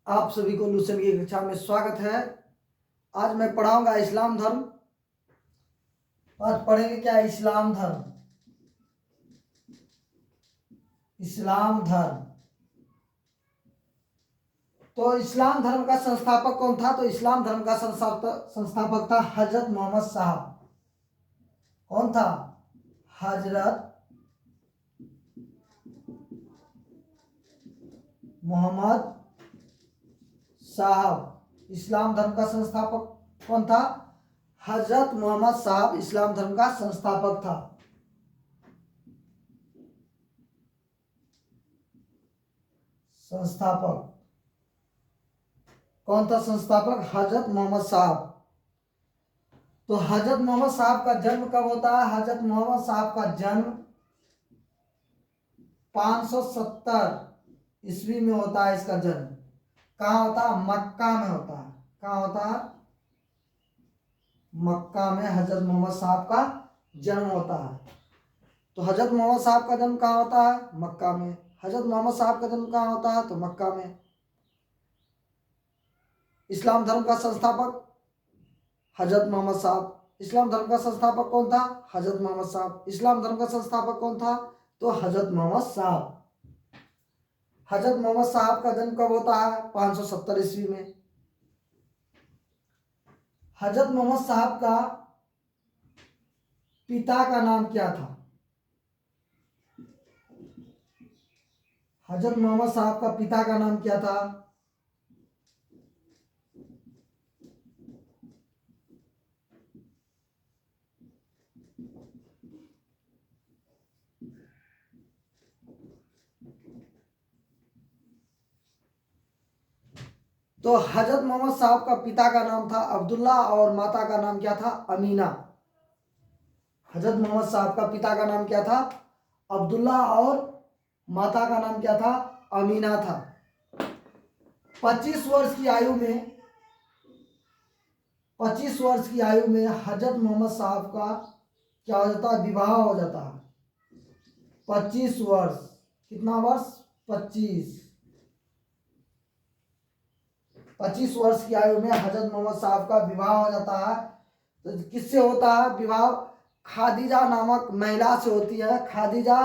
आप सभी को लूसेंट की कक्षा में स्वागत है। आज मैं पढ़ाऊंगा इस्लाम धर्म। आज पढ़ेंगे क्या? इस्लाम धर्म। इस्लाम धर्म। तो इस्लाम धर्म का संस्थापक कौन था? तो इस्लाम धर्म का संस्थापक था हजरत मोहम्मद साहब। कौन था? हजरत मोहम्मद साहब। इस्लाम धर्म का संस्थापक कौन था? हजरत मोहम्मद साहब इस्लाम धर्म का संस्थापक था। संस्थापक कौन था? संस्थापक हजरत मोहम्मद साहब। तो हजरत मोहम्मद साहब का जन्म कब होता है? हजरत मोहम्मद साहब का जन्म 570 ईस्वी में होता है। इसका जन्म कहाँ होता है? मक्का में होता है। कहाँ होता है? मक्का में हजरत मोहम्मद साहब का जन्म होता है। तो हजरत मोहम्मद साहब का जन्म कहाँ होता है? मक्का में। हजरत मोहम्मद साहब का जन्म कहाँ होता है? तो मक्का में। इस्लाम धर्म का संस्थापक हजरत मोहम्मद साहब। इस्लाम धर्म का संस्थापक कौन था? हजरत मोहम्मद साहब। इस्लाम धर्म का संस्थापक कौन था? तो हजरत मोहम्मद साहब। हजरत मोहम्मद साहब का जन्म कब होता है? 570 ईस्वी में। हजरत मोहम्मद साहब का पिता का नाम क्या था? हजरत मोहम्मद साहब का पिता का नाम क्या था? तो हजरत मोहम्मद साहब का पिता का नाम था अब्दुल्ला और माता का नाम क्या था? अमीना। हजरत मोहम्मद साहब का पिता का नाम क्या था? अब्दुल्ला और माता का नाम क्या था? अमीना था। 25 वर्ष की आयु में 25 वर्ष की आयु में हजरत मोहम्मद साहब का क्या हो जाता है? विवाह हो जाता है। 25 वर्ष। कितना वर्ष? 25। 25 वर्ष की आयु में हजरत मोहम्मद साहब का विवाह हो जाता है। तो किससे होता है विवाह? खादीजा नामक महिला से होती है। खादीजा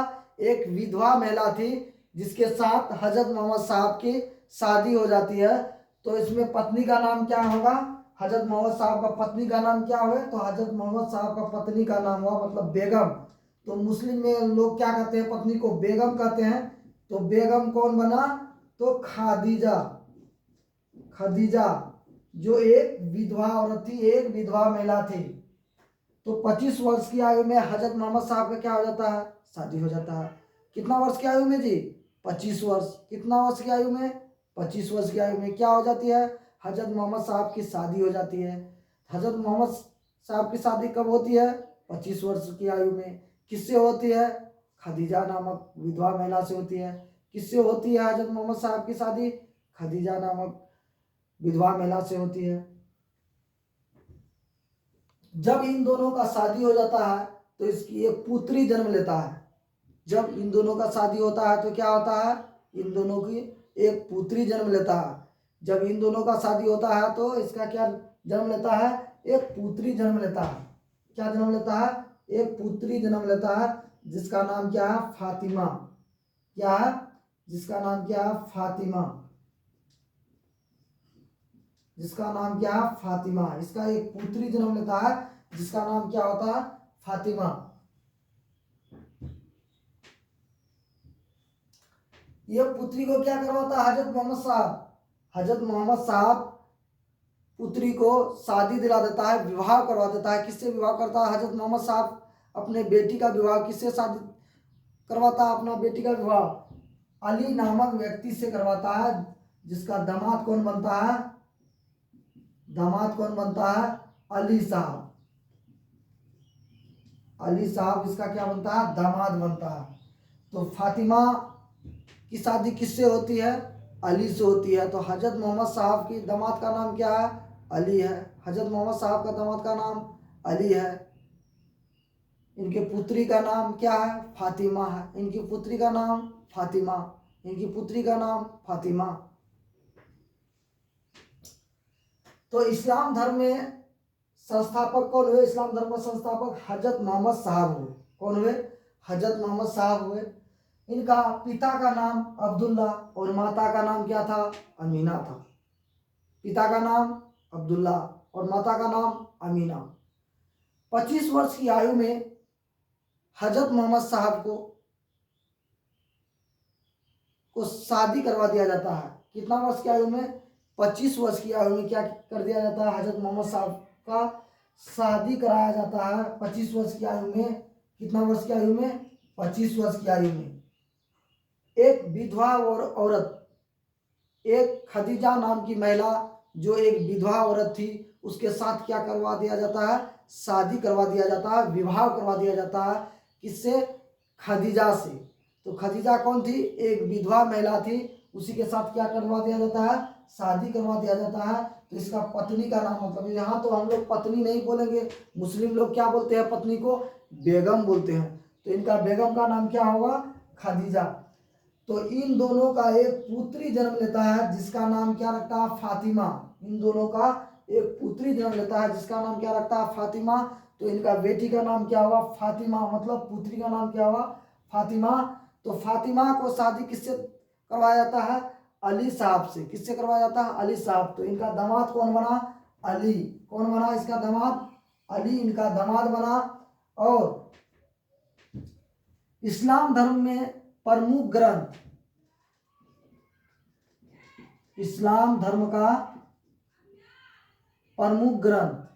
एक विधवा महिला थी जिसके साथ हजरत मोहम्मद साहब की शादी हो जाती है। तो इसमें पत्नी का नाम क्या होगा? हजरत मोहम्मद साहब का पत्नी का नाम क्या हुआ? तो हजरत मोहम्मद साहब का पत्नी का नाम हुआ मतलब बेगम। तो मुस्लिम में लोग क्या कहते हैं? पत्नी को बेगम कहते हैं। तो बेगम कौन बना? तो खादीजा। खदीजा जो एक विधवा औरत थी, एक विधवा महिला थी। तो 25 वर्ष की आयु में हजरत मोहम्मद साहब का क्या हो जाता है? शादी हो जाता है। कितना वर्ष की आयु में जी? 25 वर्ष। कितना वर्ष की आयु में? 25 वर्ष की आयु में क्या हो जाती है? हजरत मोहम्मद साहब की शादी हो जाती है। हजरत मोहम्मद साहब की शादी कब होती है? 25 वर्ष की आयु में। किससे होती है? खदीजा नामक विधवा महिला से होती है। किससे होती है हजरत मोहम्मद साहब की शादी? खदीजा नामक विधवा महिला से होती है। जब इन दोनों का शादी हो जाता है तो इसकी एक पुत्री जन्म लेता है। जब इन दोनों का शादी होता है तो क्या होता है? इन दोनों की एक पुत्री जन्म लेता है। जब इन दोनों का शादी होता है तो इसका क्या जन्म लेता है? एक पुत्री जन्म लेता है। क्या जन्म लेता है? एक पुत्री जन्म लेता है जिसका नाम क्या है? फातिमा। क्या है? जिसका नाम क्या है? फातिमा। जिसका नाम क्या है? फातिमा। इसका एक पुत्री जन्म लेता है जिसका नाम क्या होता है? फातिमा। यह पुत्री को क्या करवाता है? हजरत मोहम्मद साहब। हजरत मोहम्मद साहब पुत्री को शादी दिला देता है, विवाह करवा देता है। किससे विवाह करता है हजरत मोहम्मद साहब? अपने बेटी का विवाह किससे शादी करवाता है? अपना बेटी का विवाह अली नामक व्यक्ति से करवाता है। जिसका दामाद कौन बनता है? दामाद कौन बनता है? अली साहब। अली साहब इसका क्या बनता है? दामाद बनता है। तो फातिमा की शादी किससे होती है? अली से होती है। तो हजरत मोहम्मद साहब की दामाद का नाम क्या है? अली है। हजरत मोहम्मद साहब का दामाद का नाम अली है। इनके पुत्री का नाम क्या है? फातिमा है। इनकी पुत्री का नाम फातिमा। इनकी पुत्री का नाम फातिमा। तो इस्लाम धर्म में संस्थापक कौन हुए? इस्लाम धर्म का संस्थापक हजरत मोहम्मद साहब हुए। कौन हुए? हजरत मोहम्मद साहब हुए। इनका पिता का नाम अब्दुल्ला और माता का नाम क्या था? अमीना था। पिता का नाम अब्दुल्ला और माता का नाम अमीना। 25 वर्ष की आयु में हजरत मोहम्मद साहब को शादी करवा दिया जाता है। कितना वर्ष की आयु में? 25 वर्ष की आयु में क्या कर दिया जाता है? हजरत मोहम्मद साहब का शादी कराया जाता है 25 वर्ष की आयु में। कितना वर्ष की आयु में? 25 वर्ष की आयु में। एक विधवा और औरत, एक खदीजा नाम की महिला जो एक विधवा औरत थी, उसके साथ क्या करवा दिया जाता है? शादी करवा दिया जाता है, विवाह करवा दिया जाता है। किससे? खदीजा से। तो खदीजा कौन थी? एक विधवा महिला थी, उसी के साथ क्या करवा दिया जाता है? शादी करवा दिया जाता है। तो इसका पत्नी का नाम, मतलब यहाँ तो हम लोग पत्नी नहीं बोलेंगे, मुस्लिम लोग क्या बोलते हैं पत्नी को? बेगम बोलते हैं। तो इनका बेगम का नाम क्या होगा? खदीजा। तो इन दोनों का एक पुत्री जन्म लेता है जिसका नाम क्या रखता है? फातिमा। इन दोनों का एक पुत्री जन्म लेता है जिसका नाम क्या रखता है? फातिमा। तो इनका बेटी का नाम क्या हुआ? फातिमा, मतलब पुत्री का नाम क्या हुआ? फातिमा। तो फातिमा को शादी किससे करवाया जाता है? अली साहब से। किससे करवाया जाता है? अली साहब। तो इनका दामाद कौन बना? अली। कौन बना इसका दामाद? अली इनका दामाद बना। और इस्लाम धर्म में प्रमुख ग्रंथ, इस्लाम धर्म का प्रमुख ग्रंथ,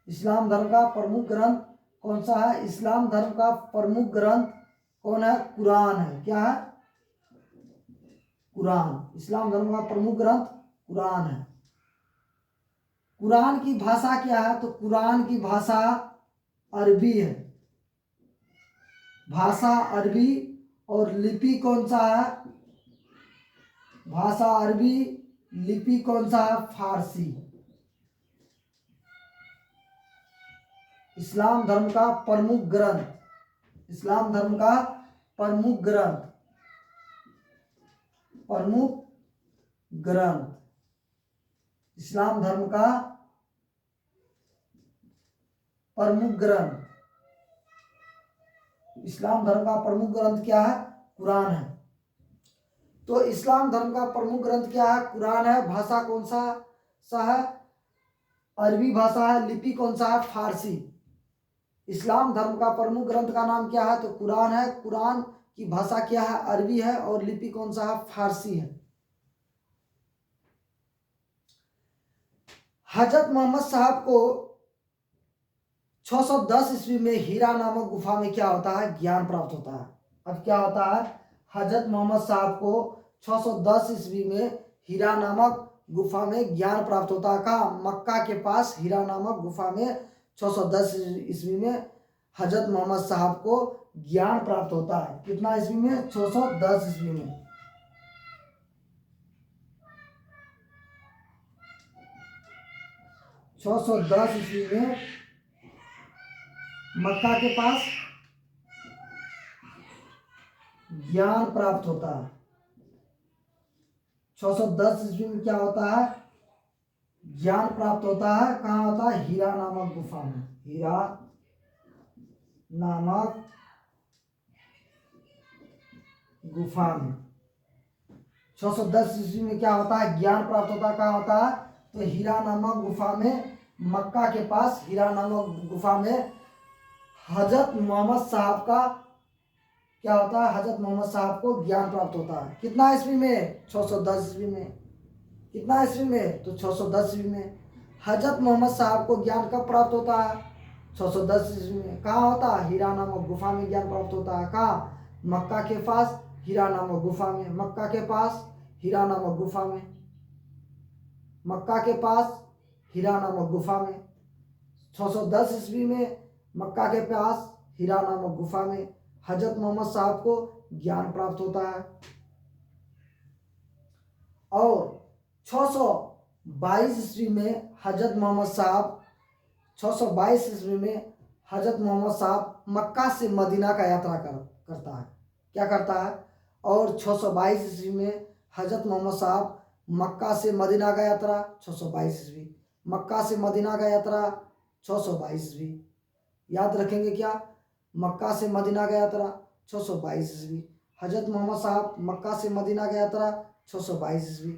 इस्लाम धर्म का प्रमुख ग्रंथ कौन सा है? इस्लाम धर्म का प्रमुख ग्रंथ कौन है? कुरान है। क्या है? कुरान। इस्लाम धर्म का प्रमुख ग्रंथ कुरान है। कुरान की भाषा क्या है? तो कुरान की भाषा अरबी है। भाषा अरबी। और लिपि कौन सा है? भाषा अरबी, लिपि कौन सा है? फारसी। इस्लाम धर्म का प्रमुख ग्रंथ, इस्लाम धर्म का प्रमुख ग्रंथ, प्रमुख ग्रंथ, इस्लाम धर्म का प्रमुख ग्रंथ, इस्लाम धर्म का प्रमुख ग्रंथ क्या है? कुरान है। तो इस्लाम धर्म का प्रमुख ग्रंथ क्या है? कुरान है। भाषा कौन सा है? अरबी भाषा है। लिपि कौन सा है? फारसी। इस्लाम धर्म का प्रमुख ग्रंथ का नाम क्या है? तो कुरान है। कुरान की भाषा क्या है? अरबी है। और लिपि कौन सा है? फारसी है। हजरत मोहम्मद साहब को 610 ईस्वी में हीरा नामक गुफा में क्या होता है? ज्ञान प्राप्त होता है। अब क्या होता है? हजरत मोहम्मद साहब को 610 ईस्वी में हीरा नामक गुफा में ज्ञान प्राप्त होता है। कहाँ? मक्का के पास हीरा नामक गुफा में 610 ईस्वी में हजरत मोहम्मद साहब को ज्ञान प्राप्त होता है। कितना ईस्वी में? 610 ईस्वी में। छह सौ दस ईस्वी में मक्का के पास ज्ञान प्राप्त होता है। 610 ईस्वी में क्या होता है? ज्ञान प्राप्त होता है। कहाँ होता है? हीरा नामक गुफा में। हीरा नामक गुफा में 610 ईस्वी में क्या होता है? ज्ञान प्राप्त होता है। कहाँ होता है? तो हीरा नामक गुफा में, मक्का के पास हीरा नामक गुफा में हजरत मोहम्मद साहब का क्या होता है? हजरत मोहम्मद साहब को ज्ञान प्राप्त होता है। कितना ईस्वी में? 610 ईस्वी में। कितना ईस्वी में? तो 610 ईस्वी में। हजरत मोहम्मद साहब को ज्ञान कब प्राप्त होता है? 610 ईस्वी में। कहाँ होता है? हीरा नामक गुफा में ज्ञान प्राप्त होता है। कहाँ? मक्का के पास हीरा नामक गुफा में। मक्का के पास हीरा नामक गुफा में। मक्का के पास हीरा नामक गुफा में 610 ईस्वी में मक्का के पास हीरा नामक गुफा में हजरत मोहम्मद साहब को ज्ञान प्राप्त होता है। और 622 ईस्वी में हजरत मोहम्मद साहब 622 ईस्वी में हजरत मोहम्मद साहब मक्का से मदीना का यात्रा करता है। क्या करता है? और 622 ईस्वी में हजरत मोहम्मद साहब मक्का से मदीना का यात्रा 622 ईस्वी। मक्का से मदीना का यात्रा 622 ईस्वी। याद रखेंगे क्या? मक्का से मदीना का यात्रा 622 ईस्वी। हजरत मोहम्मद साहब मक्का से मदीना का यात्रा 622 ईस्वी।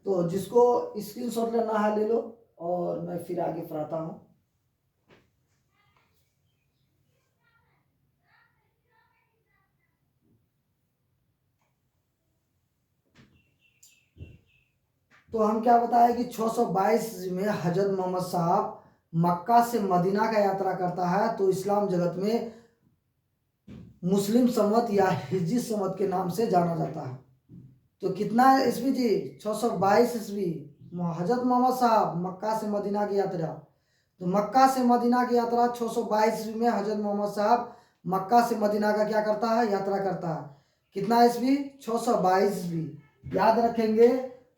तो जिसको स्क्रीनशॉट लेना है ले लो, और मैं फिर आगे पढ़ाता हूँ। तो हम क्या बताए कि 622 में हजरत मोहम्मद साहब मक्का से मदीना का यात्रा करता है, तो इस्लाम जगत में मुस्लिम संवत या हिजरी संवत के नाम से जाना जाता है। तो कितना है ईस्वी जी? 622 ईस्वी हजरत मोहम्मद साहब मक्का से मदीना की यात्रा। तो मक्का से मदीना की यात्रा 622 ईस्वी में हजरत मोहम्मद साहब मक्का से मदीना का क्या करता है? यात्रा करता है। कितना ईस्वी? 622 ईस्वी। याद रखेंगे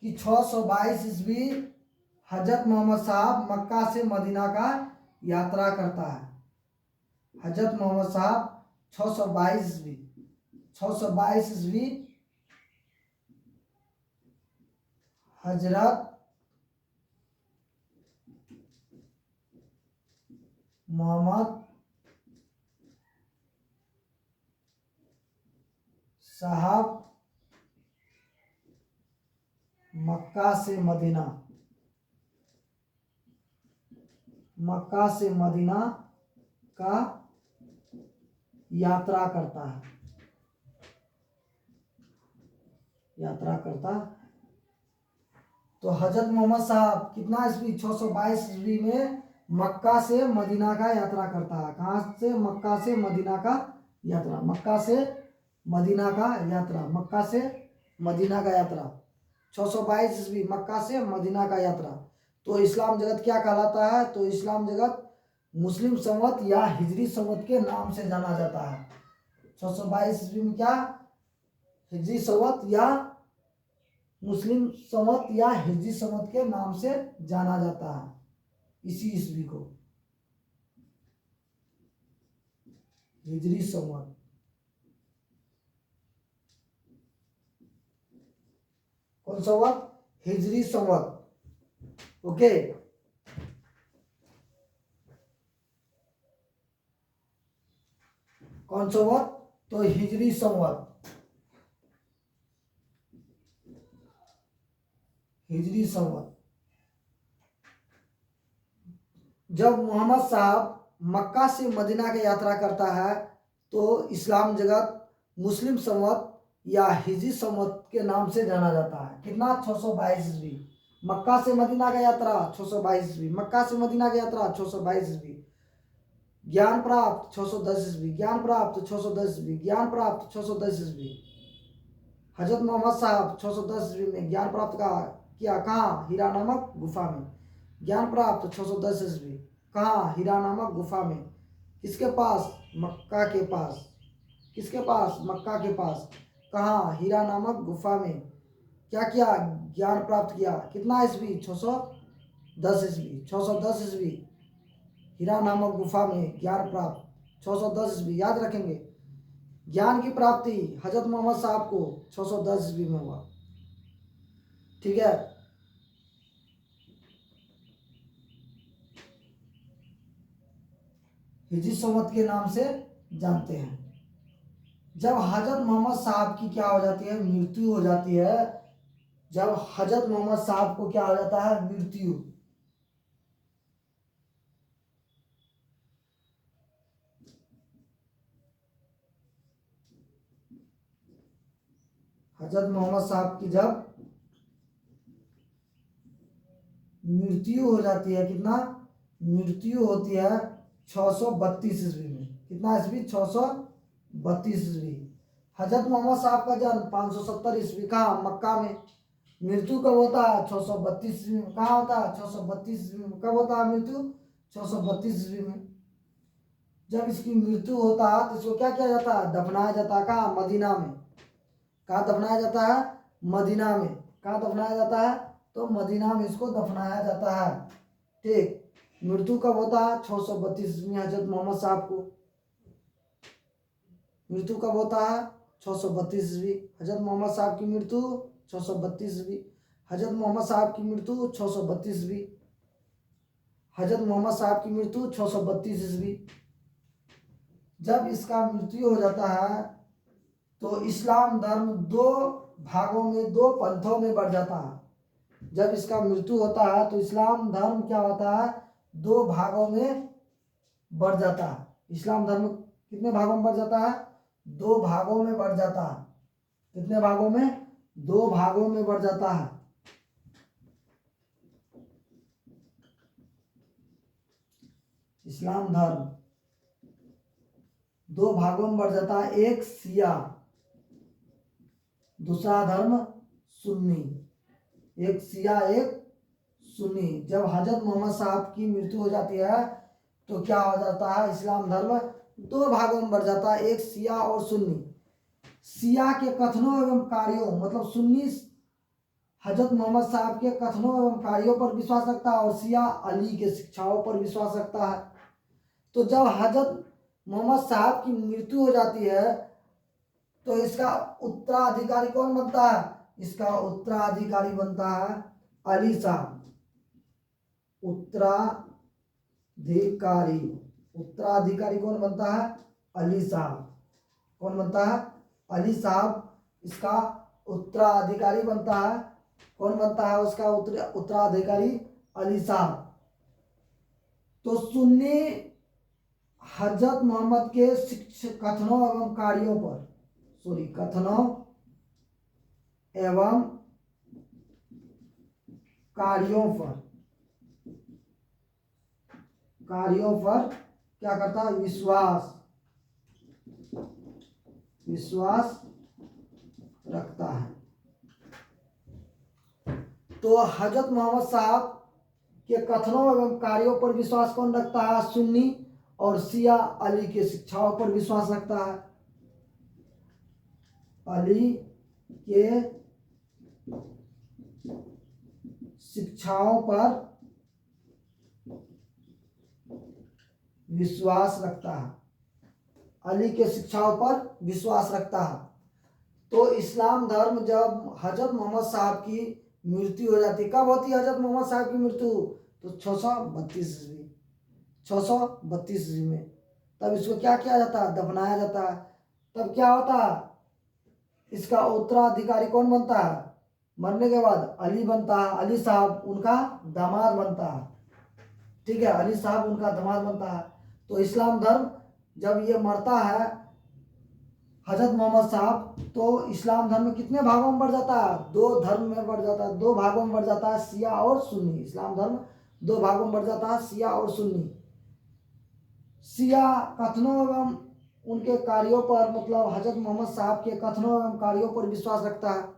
कि 622 ईस्वी हजरत मोहम्मद साहब मक्का से मदीना का यात्रा करता है। हजरत मोहम्मद साहब 622 ईस्वी 622 ईस्वी हजरत मोहम्मद साहब मक्का से मदीना का यात्रा करता है। तो हजरत मोहम्मद साहब कितना ईस्वी? 622 ईस्वी में मक्का से मदीना का यात्रा करता है। कहाँ से? मक्का से मदीना का यात्रा। मक्का से मदीना का यात्रा। मक्का से मदीना का यात्रा 622 ईस्वी मक्का से मदीना का यात्रा। तो इस्लाम जगत क्या कहलाता है? तो इस्लाम जगत मुस्लिम संवत या हिजरी संवत के नाम से जाना जाता है। 622 ईस्वी में क्या? हिजरी संवत या मुस्लिम संवत या हिजरी संवत के नाम से जाना जाता है। इसी ईस्वी को हिजरी संवत। कौन संवत? हिजरी संवत। ओके। कौन संवत? तो हिजरी संवत। हिजरी संवत। जब मोहम्मद साहब मक्का से मदीना की यात्रा करता है, तो इस्लाम जगत मुस्लिम संवत या हिजरी संवत के नाम से जाना जाता है। कितना? 622 ईस्वी मक्का से मदीना का यात्रा 622 ईस्वी। मक्का से मदीना की यात्रा 622 ईस्वी। ज्ञान प्राप्त 610 ईस्वी। ज्ञान प्राप्त 610 ईस्वी। ज्ञान प्राप्त 610 ईस्वी। हजरत मोहम्मद साहब 610 ईस्वी में ज्ञान प्राप्त किया। कहाँ? हिरा नामक गुफा में। ज्ञान प्राप्त 610 ईस्वी। कहाँ? हिरा नामक गुफा में। किसके पास? मक्का के पास। किसके पास? मक्का के पास। कहाँ? हीरा नामक गुफा में क्या किया? ज्ञान प्राप्त किया। कितना ईस्वी? 610 ईस्वी। 610 ईस्वी हीरा नामक गुफा में ज्ञान प्राप्त। 610 ईस्वी। याद रखेंगे, ज्ञान की प्राप्ति हजरत मोहम्मद साहब को 610 ईस्वी में हुआ। ठीक है। हिजरी संवत के नाम से जानते हैं। जब हजरत मोहम्मद साहब की क्या हो जाती है? मृत्यु हो जाती है। जब हजरत मोहम्मद साहब को क्या हो जाता है? मृत्यु। हजरत मोहम्मद साहब की जब मृत्यु हो जाती है, कितना? मृत्यु होती है 632 ईस्वी में। कितना ईस्वी? 632 ईस्वी। हजरत मोहम्मद साहब का जन्म 570 ईस्वी। कहाँ? मक्का में। मृत्यु कब होता है? 632 ईस्वी में। कहाँ होता है? 632 ईस्वी में। कब होता है मृत्यु? 632 ईस्वी में। जब इसकी मृत्यु होता है तो इसको क्या किया जाता है? दफनाया जाता है। कहाँ? मदीना में। कहाँ दफनाया जाता है? मदीना में। कहाँ दफनाया जाता है? तो मदीना में इसको दफनाया जाता है। ठीक। मृत्यु कब होता है? 632 में हजरत मोहम्मद साहब को मृत्यु कब होता है? 632 ईस्वी। हजरत मोहम्मद साहब की मृत्यु 632 ईस्वी। हजरत मोहम्मद साहब की मृत्यु 632 ईस्वी। हजरत मोहम्मद साहब की मृत्यु 632 ईस्वी। जब इसका मृत्यु हो जाता है तो इस्लाम धर्म दो भागों में, दो पंथों में बढ़ जाता है। जब इसका मृत्यु होता है तो इस्लाम धर्म क्या होता है, दो भागों में बढ़ जाता है। इस्लाम धर्म कितने भागों में बढ़ जाता है, दो भागों में बढ़ जाता है। कितने भागों में, दो भागों में बढ़ जाता है। इस्लाम धर्म दो भागों में बढ़ जाता है, एक शिया, दूसरा धर्म सुन्नी। एक शिया, एक सुन्नी। जब हजरत मोहम्मद साहब की मृत्यु हो जाती है तो क्या हो जाता है, इस्लाम धर्म दो भागों में बढ़ जाता है, एक शिया और सुन्नी। शिया के कथनों एवं कार्यों, मतलब सुन्नी हजरत मोहम्मद साहब के कथनों एवं कार्यों पर विश्वास रखता है और शिया अली के शिक्षाओं पर विश्वास रखता है। तो जब हजरत मोहम्मद साहब की मृत्यु हो जाती है तो इसका उत्तराधिकारी कौन बनता है, इसका उत्तराधिकारी बनता है अली साहब। उत्तराधिकारी कौन बनता है, अली साहब। कौन बनता है, अली साहब इसका उत्तराधिकारी बनता है। कौन बनता है उसका उत्तराधिकारी, अली साहब। तो सुन्नी हजरत मोहम्मद के कथनों एवं कार्यों पर, कथनों एवं कार्यों पर क्या करता है, विश्वास रखता है। तो हजरत मोहम्मद साहब के कथनों एवं कार्यों पर विश्वास कौन रखता है, सुन्नी। और शिया अली के शिक्षाओं पर विश्वास रखता है। अली के शिक्षाओं पर विश्वास रखता है। अली के शिक्षाओं पर विश्वास रखता है। तो इस्लाम धर्म जब हजरत मोहम्मद साहब की मृत्यु हो जाती, कब होती है हजरत मोहम्मद साहब की मृत्यु, तो 632 ईस्वी, 632 ईस्वी में। तब इसको क्या किया जाता है, दफनाया जाता है। तब क्या होता है, इसका उत्तराधिकारी कौन बनता है, मरने के बाद अली बनता है। अली साहब उनका दामाद बनता है। ठीक है, अली साहब उनका दामाद बनता है। तो इस्लाम धर्म जब ये मरता है हजरत मोहम्मद साहब, तो इस्लाम धर्म कितने भागों में बढ़ जाता है, दो धर्म में बढ़ जाता है, दो भागों में बढ़ जाता है, शिया और सुन्नी। इस्लाम धर्म दो भागों में बढ़ जाता है, शिया और सुन्नी। शिया कथनों एवं उनके कार्यों पर, मतलब हजरत मोहम्मद साहब के कथनों एवं कार्यों पर विश्वास रखता है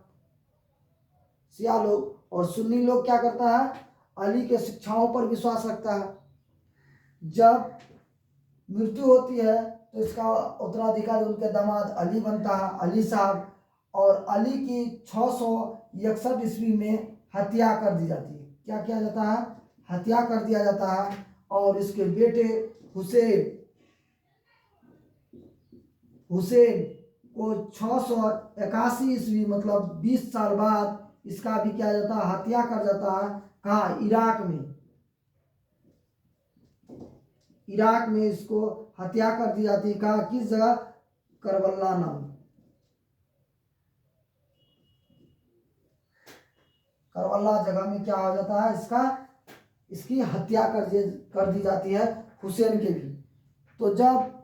शिया लोग। और सुन्नी लोग क्या करता है, अली के शिक्षाओं पर विश्वास रखता है। जब मृत्यु होती है तो इसका उत्तराधिकारी उनके दामाद अली बनता है, अली साहब। और अली की 661 ईस्वी में हत्या कर दी जाती है। क्या किया जाता है, हत्या कर दिया जाता है। और इसके बेटे हुसैन को 681 ईस्वी, मतलब 20 साल बाद इसका भी क्या जाता है, हत्या कर जाता है। कहाँ, इराक में। इराक में इसको हत्या कर दी जाती है। कहाँ, किस जगह, करबला नाम, करबला जगह में क्या हो जाता है, इसकी हत्या कर दी जाती है, हुसैन के भी। तो जब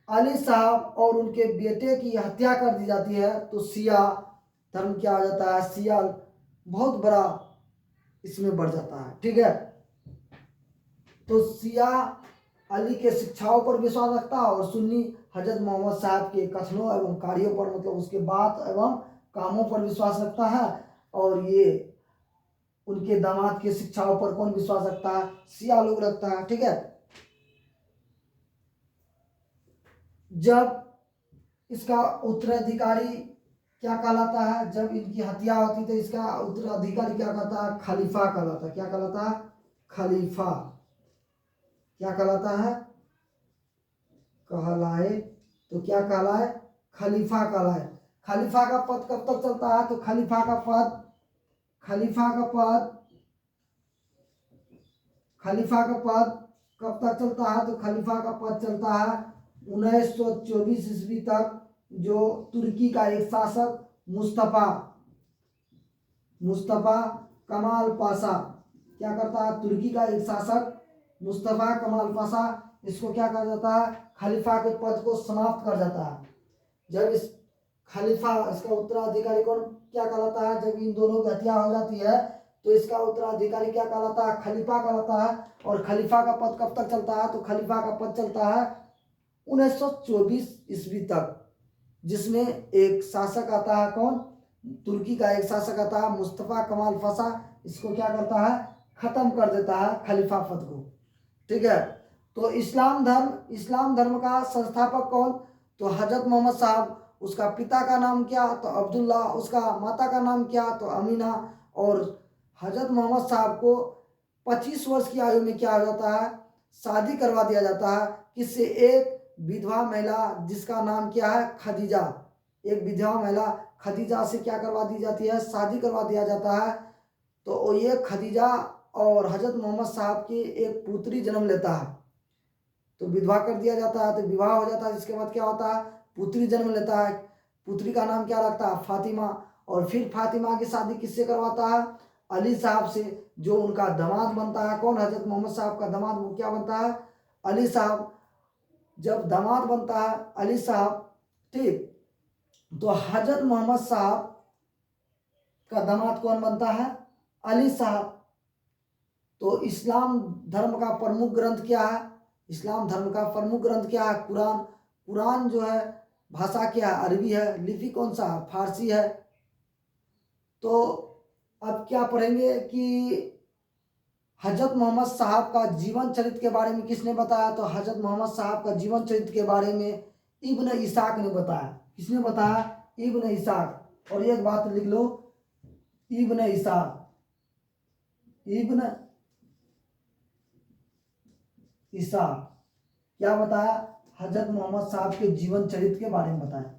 अली साहब और उनके बेटे की हत्या कर दी जाती है तो शिया धर्म क्या आ जाता है, शिया बहुत बड़ा इसमें बढ़ जाता है। ठीक है, तो शिया अली के शिक्षाओं पर विश्वास रखता है और सुन्नी हजरत मोहम्मद साहब के कथनों एवं कार्यों पर, मतलब उसके बात एवं कामों पर विश्वास रखता है। और ये उनके दामाद के शिक्षाओं पर कौन विश्वास रखता है, शिया लोग रखता है। ठीक है, जब इसका उत्तराधिकारी क्या कहलाता है, जब इनकी हत्या होती तो इसका उत्तराधिकारी क्या कहता है, खलीफा कहलाता है। क्या कहलाता है, खलीफा। क्या कहलाता है, कहलाए, तो क्या कहलाए, खलीफा कहलाए। खलीफा का पद कब तक चलता है? तो खलीफा का पद कब तक चलता है? तो खलीफा का पद चलता है 1924 ईस्वी तक। जो तुर्की का एक शासक मुस्तफा कमाल पाशा क्या करता है? तुर्की का एक शासक मुस्तफा कमाल पाशा इसको क्या कर जाता है? खलीफा के पद को समाप्त कर जाता है। जब इस खलीफा, इसका उत्तराधिकारी कौन क्या कहलाता है? जब इन दोनों की हत्या हो जाती है तो इसका उत्तराधिकारी क्या कहलाता है? खलीफा कहलाता है। और खलीफा का पद कब तक चलता है? तो खलीफा का पद चलता है 1924 ईस्वी तक, जिसमें एक शासक आता है। कौन? तुर्की का एक शासक आता है मुस्तफा कमाल पाशा। इसको क्या करता है? खत्म कर देता है खलीफा पद को। ठीक है। तो इस्लाम धर्म का संस्थापक कौन? तो हजरत मोहम्मद साहब। उसका पिता का नाम क्या? तो अब्दुल्ला। उसका माता का नाम क्या? तो अमीना। और हजरत मोहम्मद साहब को 25 वर्ष की आयु में क्या हो जाता है? शादी करवा दिया जाता है। किससे? एक विधवा महिला जिसका नाम क्या है? खदीजा। एक विधवा महिला खदीजा से क्या करवा दी जाती है? शादी करवा दिया जाता है। तो ये खदीजा और हजरत मोहम्मद साहब की एक पुत्री जन्म लेता है। तो विधवा कर दिया जाता है, तो विवाह हो जाता है। जिसके बाद क्या होता है? पुत्री जन्म लेता है। पुत्री का नाम क्या रखता है? फातिमा। और फिर फातिमा की शादी किससे करवाता है? अली साहब से, जो उनका दामाद बनता है। कौन? हजरत मोहम्मद साहब का दामाद वो क्या बनता है? अली साहब। जब दामाद बनता है अली साहब, ठीक, तो हजरत मोहम्मद साहब का दामाद कौन बनता है? अली साहब। तो इस्लाम धर्म का प्रमुख ग्रंथ क्या है? इस्लाम धर्म का प्रमुख ग्रंथ क्या है? कुरान। कुरान जो है भाषा क्या है? अरबी है। लिपि कौन सा? फारसी है। तो अब क्या पढ़ेंगे कि हजरत मोहम्मद साहब का जीवन चरित्र के बारे में किसने बताया? तो हजरत मोहम्मद साहब का जीवन चरित्र के बारे में इब्न इसाक ने बताया। किसने बताया? इब्न इसाक। और एक बात लिख लो, इब्न इसाक। इब्न इसाक क्या बताया? हजरत मोहम्मद साहब के जीवन चरित्र के बारे में बताया।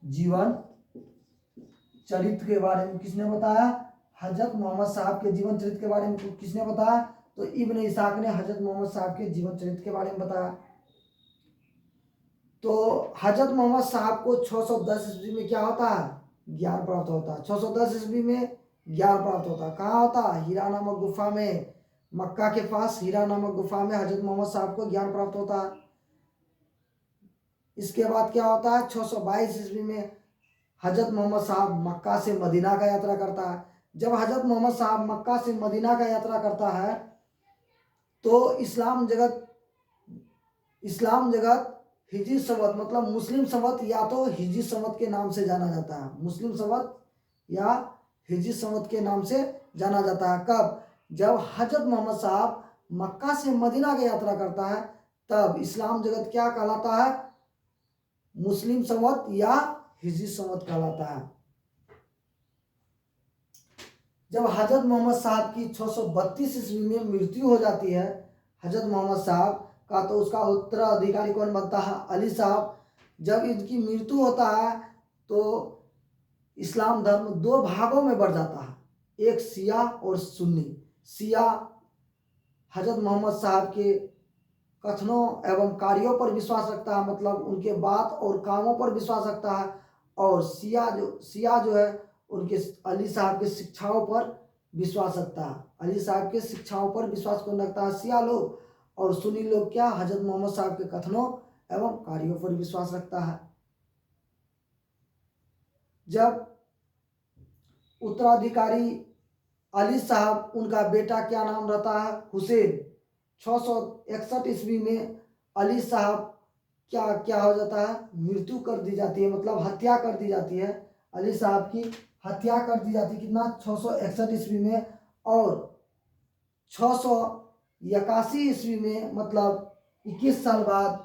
जीवन चरित्र के बारे में किसने बताया? हजरत मोहम्मद साहब के जीवन चरित्र के बारे में किसने बताया? तो इब्न इसाक ने हजरत मोहम्मद साहब के जीवन चरित्र के बारे में बताया। तो हजरत मोहम्मद साहब को 610 ईस्वी में क्या होता है? ज्ञान प्राप्त होता है। 610 ईस्वी में ज्ञान प्राप्त होता है। कहाँ होता है? हीरा नामक गुफा में, मक्का के पास हीरा नामक गुफा में हजरत मोहम्मद साहब को ज्ञान प्राप्त होता है। इसके बाद क्या होता है? 622 ईस्वी में हजरत मोहम्मद साहब मक्का से मदीना का यात्रा करता है। जब हजरत मोहम्मद साहब मक्का से मदीना का यात्रा करता है तो इस्लाम जगत हिजरी संवत मतलब मुस्लिम संवत या तो हिजरी संवत के नाम से जाना जाता है। मुस्लिम संवत या हिजरी संवत के नाम से जाना जाता है। कब? जब हजरत मोहम्मद साहब मक्का से मदीना की यात्रा करता है तब इस्लाम जगत क्या कहलाता है? मुस्लिम संवत या हिजरी संवत कहलाता है। जब हजरत मोहम्मद साहब की 632 ईस्वी में मृत्यु हो जाती है हजरत मोहम्मद साहब का, तो उसका उत्तराधिकारी कौन बनता है? अली साहब। जब इनकी मृत्यु होता है तो इस्लाम धर्म दो भागों में बढ़ जाता है, एक शिया और सुन्नी। शिया हजरत मोहम्मद साहब के कथनों एवं कार्यों पर विश्वास रखता है, मतलब उनके बात और कामों पर विश्वास रखता है। और शिया जो है उनके अली साहब के शिक्षाओं पर विश्वास रखता है। अली साहब के शिक्षाओं पर विश्वास कौन रखता है? शिया लोग। और सुन्नी लोग क्या? हजरत मोहम्मद साहब के कथनों एवं कार्यों पर विश्वास रखता है। जब उत्तराधिकारी अली साहब, उनका बेटा क्या नाम रहता है? हुसैन। 661 ईस्वी में अली साहब क्या क्या हो जाता है? मृत्यु कर दी जाती है, मतलब हत्या कर दी जाती है। अली साहब की हत्या कर दी जाती है। कितना? 661 ईस्वी में। और 681 ईस्वी में, मतलब 21 साल बाद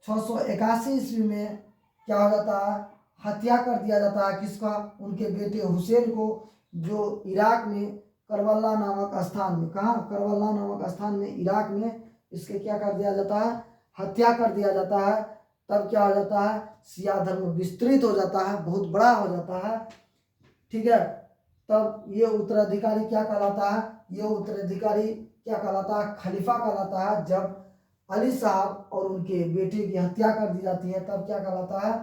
681 ईस्वी में क्या हो जाता है? हत्या कर दिया जाता है। किसका? उनके बेटे हुसैन को, जो इराक में करबला नामक स्थान में, कहाँ? करबला नामक स्थान में इराक में इसके क्या कर दिया जाता है? हत्या कर दिया जाता है। तब क्या हो जाता है, शिया धर्म विस्तृत हो जाता है, बहुत बड़ा हो जाता है। ठीक है, तब ये उत्तराधिकारी क्या कहलाता है, ये उत्तराधिकारी क्या कहलाता है, खलीफा कहलाता है। जब अली साहब और उनके बेटे की हत्या कर दी जाती है तब क्या कहलाता है,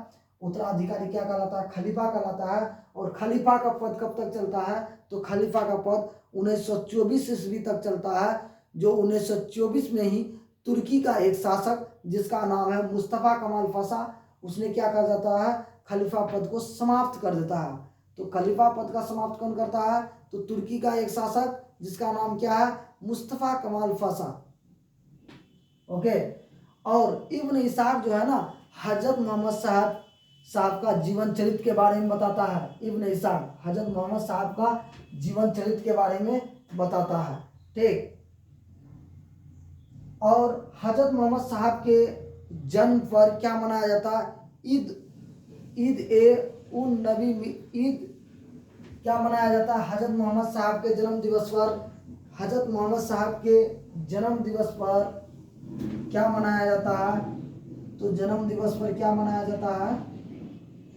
उत्तराधिकारी क्या कहलाता है, खलीफा कहलाता है। और खलीफा का पद कब तक चलता है, तो खलीफा का पद 1924 ईस्वी तक चलता है। जो 1924 में ही तुर्की का एक शासक जिसका नाम है मुस्तफ़ा कमाल पाशा, उसने क्या कर देता है, खलीफा पद को समाप्त कर देता है। तो खलीफा पद का समाप्त कौन करता है, तो तुर्की का एक शासक जिसका नाम क्या है, मुस्तफ़ा कमाल पाशा। ओके, और इब्न इसाक जो है ना, हजरत मोहम्मद साहब का जीवन चरित्र के बारे में बताता है। इब्न इसाक हजरत मोहम्मद साहब का जीवन चरित्र के बारे में बताता है। ठीक, और हजरत मोहम्मद साहब के जन्म पर क्या मनाया जाता है, ईद ए उन नबी, ईद क्या मनाया जाता है, हजरत मोहम्मद साहब के जन्म दिवस पर, हजरत मोहम्मद साहब के जन्म दिवस पर क्या मनाया जाता है, तो जन्म दिवस पर क्या मनाया जाता है,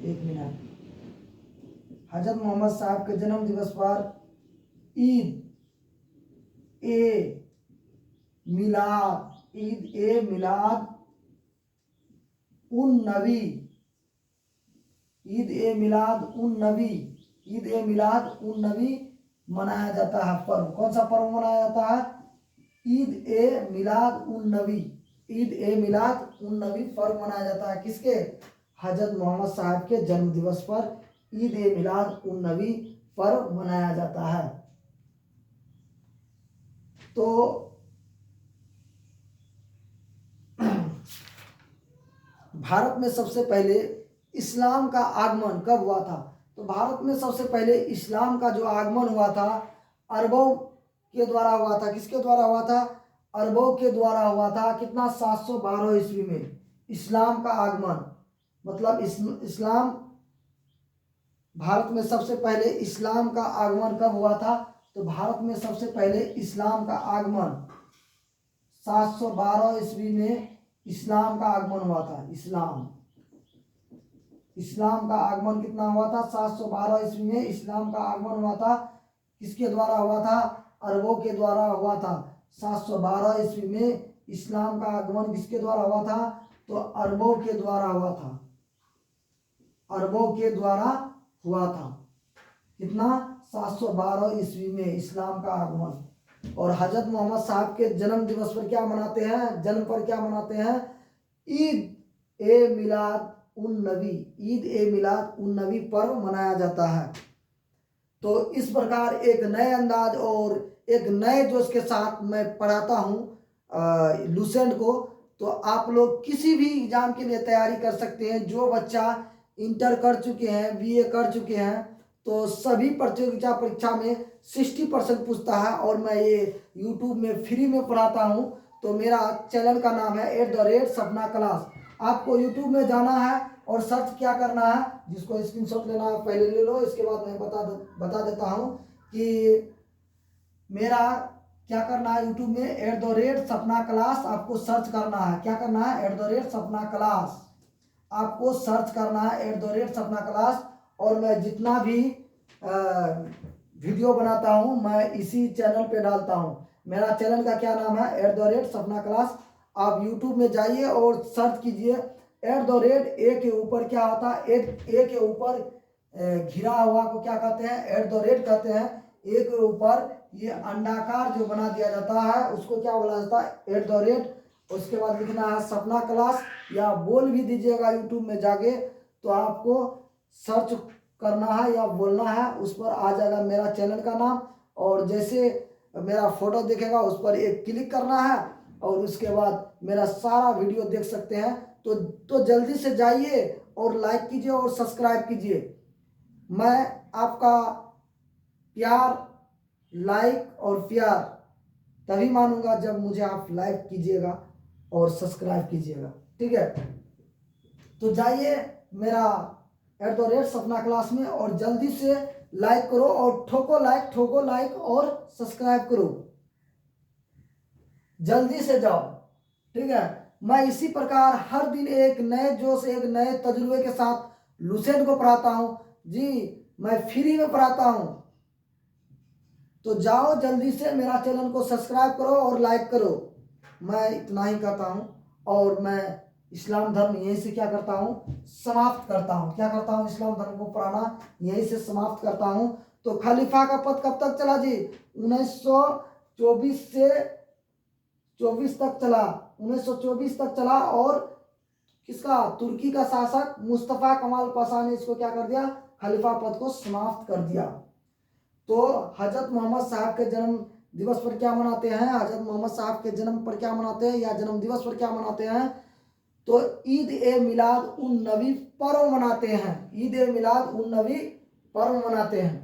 एक मिनट, हजरत मोहम्मद साहब के जन्म दिवस पर ईद ए मिलाद, ईद ए मिलाद उन नबी, ईद ए मिलाद उन नबी, ईद ए मिलाद उन नबी मनाया जाता है। पर्व कौन सा पर्व मनाया जाता है, ईद ए मिलाद उन नबी, ईद ए मिलाद उन नबी पर्व मनाया जाता है। किसके, हजरत मोहम्मद साहब के जन्म दिवस पर ईद ए मिलाद उन नबी पर्व मनाया जाता है। तो भारत में सबसे पहले इस्लाम का आगमन कब हुआ था, तो भारत में सबसे पहले इस्लाम का जो आगमन हुआ था अरबों के द्वारा हुआ था। किसके द्वारा हुआ था, अरबों के द्वारा हुआ था। कितना, 712 ईस्वी में इस्लाम का आगमन, मतलब इस्लाम भारत में सबसे पहले इस्लाम का आगमन कब हुआ था, तो भारत में सबसे पहले इस्लाम का आगमन 712 ईस्वी में इस्लाम का आगमन हुआ था। इस्लाम का आगमन कितना हुआ था, 712 ईस्वी में इस्लाम का आगमन हुआ था। किसके द्वारा हुआ था, अरबों के द्वारा हुआ था। 712 ईस्वी में इस्लाम का आगमन किसके द्वारा हुआ था, तो अरबों के द्वारा हुआ था, अरबों के द्वारा हुआ था। कितना, 712 ईस्वी में इस्लाम का आगमन। और हजरत मोहम्मद साहब के जन्म दिवस पर क्या मनाते हैं, जन्म पर क्या मनाते हैं, ईद ए मिलाद उन नबी, ईद ए मिलाद उन नबी पर्व मनाया जाता है। तो इस प्रकार एक नए अंदाज और एक नए जोश के साथ मैं पढ़ाता हूँ लुसेंट को। तो आप लोग किसी भी एग्जाम के लिए तैयारी कर सकते हैं। जो बच्चा इंटर कर चुके हैं, बीए कर चुके हैं, तो सभी प्रतियोगिता परीक्षा में 60% पूछता है। और मैं ये यूट्यूब में फ्री में पढ़ाता हूँ। तो मेरा चैनल का नाम है @सपना क्लास। आपको यूट्यूब में जाना है और सर्च क्या करना है, जिसको स्क्रीनशॉट लेना है पहले ले लो, इसके बाद मैं बता देता हूँ कि मेरा क्या करना है। यूट्यूब में @सपना क्लास आपको सर्च करना है। क्या करना है, @सपना क्लास आपको सर्च करना है, @सपना क्लास। और मैं जितना भी वीडियो बनाता हूँ मैं इसी चैनल पे डालता हूँ। मेरा चैनल का क्या नाम है, @सपना क्लास। आप यूट्यूब में जाइए और सर्च कीजिए। ए के ऊपर क्या होता है, ए के ऊपर घिरा हुआ को क्या कहते हैं, कहते हैं। ए के ऊपर ये अंडाकार जो बना दिया जाता है उसको क्या बोला जाता है, उसके बाद लिखना है सपना क्लास, या बोल भी दीजिएगा यूट्यूब में जाके, तो आपको सर्च करना है या बोलना है, उस पर आ जाएगा मेरा चैनल का नाम। और जैसे मेरा फोटो दिखेगा उस पर एक क्लिक करना है और उसके बाद मेरा सारा वीडियो देख सकते हैं। तो जल्दी से जाइए और लाइक कीजिए और सब्सक्राइब कीजिए। मैं आपका प्यार, लाइक और प्यार तभी मानूंगा जब मुझे आप लाइक कीजिएगा और सब्सक्राइब कीजिएगा। ठीक है, तो जाइए मेरा @सपना क्लास में और जल्दी से लाइक करो और ठोको लाइक और सब्सक्राइब करो, जल्दी से जाओ। ठीक है, मैं इसी प्रकार हर दिन एक नए जोश, एक नए तजुर्बे के साथ लुसेंट को पढ़ाता हूँ जी। मैं फ्री में पढ़ाता हूँ। तो जाओ जल्दी से मेरा चैनल को सब्सक्राइब करो और लाइक करो। मैं इतना ही कहता हूँ और मैं इस्लाम धर्म यहीं से क्या करता हूँ, समाप्त करता हूँ। क्या करता हूँ, इस्लाम धर्म को पढ़ाना यहीं से समाप्त करता हूँ। तो खलीफा का पद कब तक चला जी? 1924 से 24 तक चला, 1924 तक चला। और किसका? तुर्की का शासक मुस्तफा कमाल पाशा ने इसको क्या कर दिया, खलीफा पद को समाप्त कर दिया। तो हजरत मोहम्मद साहब के जन्म दिवस पर क्या मनाते हैं? हजरत मोहम्मद साहब के जन्म पर क्या मनाते हैं, या जन्म दिवस पर क्या मनाते हैं? तो ईद ए मिलाद उन नबी पर्व मनाते हैं। ईद ए मिलाद उन नबी पर्व मनाते हैं।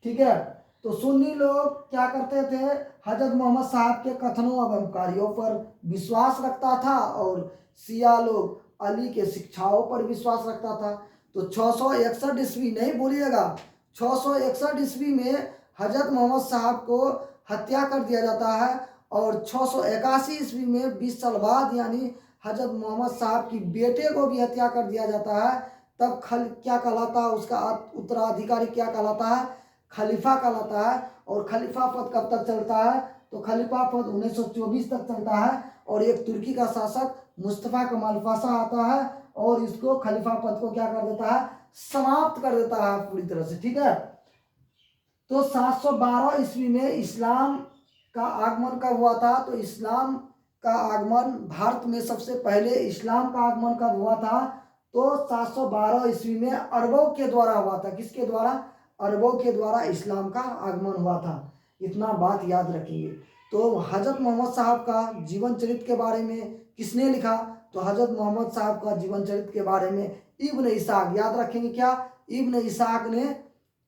ठीक है। तो सुन्नी लोग क्या करते थे, हजरत मोहम्मद साहब के कथनों एवं कार्यों पर विश्वास रखता था और शिया लोग अली के शिक्षाओं पर विश्वास रखता था। तो 661 ईस्वी नहीं भूलिएगा, 661 ईस्वी में हजरत मोहम्मद साहब को हत्या कर दिया जाता है। और 681 ईस्वी में 20 साल बाद यानी हजरत मोहम्मद साहब की बेटे को भी हत्या कर दिया जाता है। तब क्या कहलाता है, उसका उत्तराधिकारी क्या कहलाता है? खलीफा कहलाता है। और खलीफा पद कब तक चलता है? तो खलीफा पद 1924 तक चलता है। और एक तुर्की का शासक मुस्तफा कमाल पाशा आता है और इसको खलीफा पद को क्या कर देता है, समाप्त कर देता है पूरी तरह से। ठीक है। तो 712 ईस्वी में इस्लाम का आगमन कब हुआ था? तो इस्लाम का आगमन भारत में सबसे पहले इस्लाम का आगमन कब हुआ था? तो 712 ईस्वी में अरबों के द्वारा हुआ था। किसके द्वारा? अरबों के द्वारा इस्लाम का आगमन हुआ था। इतना बात याद रखेंगे। तो हजरत मोहम्मद साहब का जीवन चरित्र के बारे में किसने लिखा? तो हजरत मोहम्मद साहब का जीवन चरित्र के बारे में इब्न इसाक, याद रखेंगे क्या? इब्न इसाक ने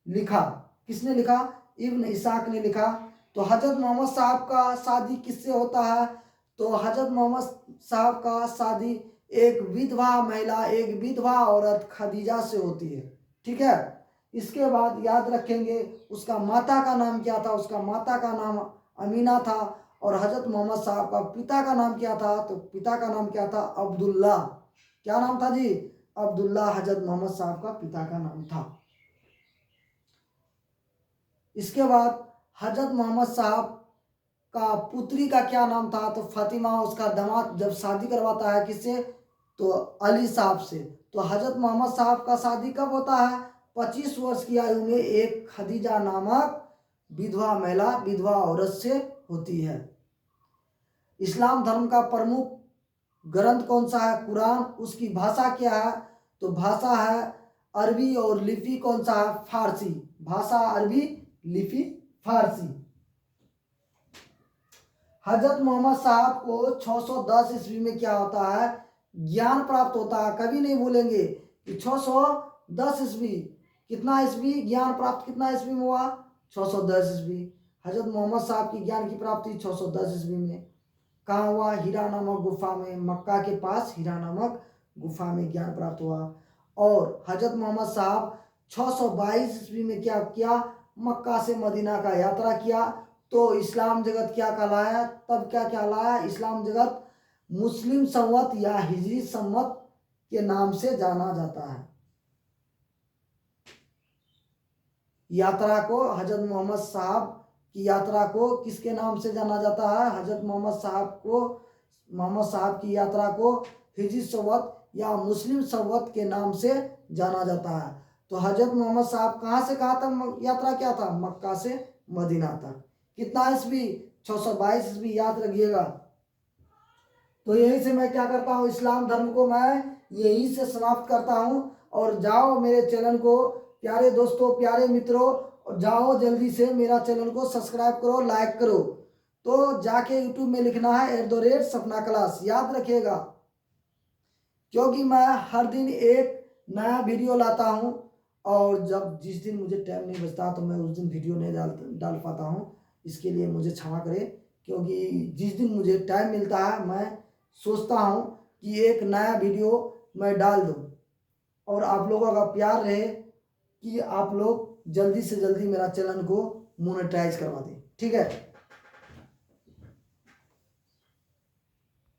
लिखा। किसने लिखा? इब्न इसाक ने लिखा। तो हजरत मोहम्मद साहब का शादी किससे होता है? तो हजरत मोहम्मद साहब का शादी एक विधवा महिला, एक विधवा औरत खदीजा से होती है। ठीक है। इसके बाद याद रखेंगे उसका माता का नाम क्या था? उसका माता का नाम अमीना था। और हजरत मोहम्मद साहब का पिता का नाम क्या था? तो पिता का नाम क्या था? अब्दुल्ला। क्या नाम था जी? अब्दुल्ला हजरत मोहम्मद साहब का पिता का नाम था। इसके बाद हजरत मोहम्मद साहब का पुत्री का क्या नाम था? तो फातिमा। उसका दामाद जब शादी करवाता है किससे? तो अली साहब से। तो हजरत मोहम्मद साहब का शादी कब होता है? 25 वर्ष की आयु में एक खदीजा नामक विधवा महिला, विधवा औरत से होती है। इस्लाम धर्म का प्रमुख ग्रंथ कौन सा है? कुरान। उसकी भाषा क्या है? तो भाषा है अरबी और लिपि कौन सा है? फारसी। भाषा अरबी, लिपि फारसी। हजरत मोहम्मद साहब को 610 ईस्वी में क्या होता है? ज्ञान प्राप्त होता है। कभी नहीं भूलेंगे कि 610 ईस्वी, कितना ईस्वी ज्ञान प्राप्त, कितना ईस्वी में हुआ? 610 ईस्वी। हजरत मोहम्मद साहब की ज्ञान की प्राप्ति 610 ईस्वी में कहाँ हुआ? हीरा नामक गुफा में, मक्का के पास हीरा नामक गुफा में ज्ञान प्राप्त हुआ। और हजरत मोहम्मद साहब 622 ईस्वी में क्या किया? मक्का से मदीना का यात्रा किया। तो इस्लाम जगत क्या कहलाया? तब क्या कहलाया? इस्लाम जगत मुस्लिम संवत या हिजरी संवत के नाम से जाना जाता है। यात्रा को, हजरत मोहम्मद साहब की यात्रा को किसके नाम से जाना जाता है? हजरत मोहम्मद साहब को, मोहम्मद साहब की यात्रा को हिजरी संवत या मुस्लिम संवत के नाम से जाना जाता है। तो हजरत मोहम्मद साहब कहाँ से कहाँ तक यात्रा किया था? मक्का से मदीना तक। कितना ईस्वी? 622 ईस्वी, याद रखिएगा। तो यहीं से मैं क्या करता हूँ, इस्लाम धर्म को मैं यहीं से समाप्त करता हूँ। और जाओ मेरे चैनल को, प्यारे दोस्तों, प्यारे मित्रों, और जाओ जल्दी से मेरा चैनल को सब्सक्राइब करो, लाइक करो। तो जाके यूट्यूब में लिखना है @सपना क्लास, याद रखिएगा। क्योंकि मैं हर दिन एक नया वीडियो लाता हूँ और जब जिस दिन मुझे टाइम नहीं बचता तो मैं उस दिन वीडियो नहीं डाल पाता हूँ। इसके लिए मुझे क्षमा करें, क्योंकि जिस दिन मुझे टाइम मिलता है मैं सोचता हूँ कि एक नया वीडियो मैं डाल दूँ और आप लोगों का प्यार रहे कि आप लोग जल्दी से जल्दी मेरा चैनल को मोनेटाइज करवा दें। ठीक है।